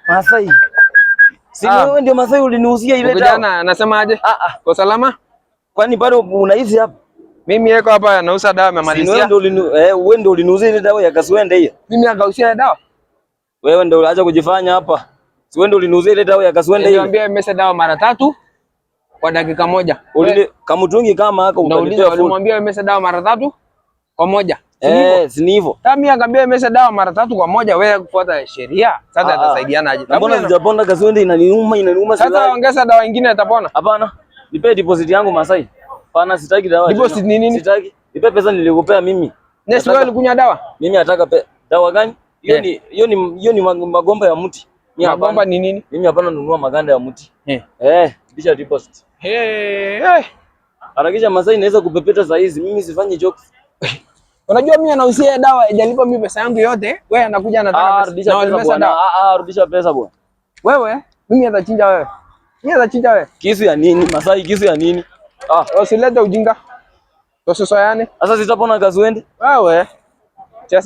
Masai. Si wewe ndio Masai uliniuzia ile dawa. Kijana anasema aje? Kwa salama? Kwani bado unaishi hapa? Mimi yeko hapa nauza dawa memalizia. Wewe ndio uliniuzia ile dawa ya kaswende hiyo. Mimi akausia dawa. Wewe ndio unaacha kujifanya hapa. Si wewe ndio uliniuzia ile dawa ya kaswende hiyo. Niambia nimesa dawa mara 3 kwa dakika moja. Kamutungi kama haka ukanipea. Ulimwambia nimesa dawa mara 3 kwa moja. Si ni hivyo. Mimi akambia nimesa dawa mara 3 kwa moja, wewe kufuata sheria. Sasa atasaidiana aje? Mbona sijaponda kaswende inaniuma sasa. Sasa ongeza dawa nyingine atapona. Hapana. Nipe deposit yangu Masai. Hapana, sitaki dawa. Deposit ni nini? Sitaki. Nipe pesa nilikupea mimi. Nesi wewe ulikunywa dawa? Mimi nataka dawa gani? Hiyo ni magomba ya mti. Magomba ni nini? Mimi hapana nunua maganda ya mti. Kisha deposit. Harakisha Masai, inaweza kupepeta saa hizi. Mimi sifanyi jokes. Unajua mimi anauzia dawa hajalipa mimi pesa yangu yote. Wewe anakuja anataka pesa. Rudisha pesa bwana. Wewe, mimi atachinja wewe. Mimi atachinja wewe. Kisu ya nini? Masai, kisu ya nini? Usilete ujinga. Tososayane. Sasa sitapona kaswende. Wewe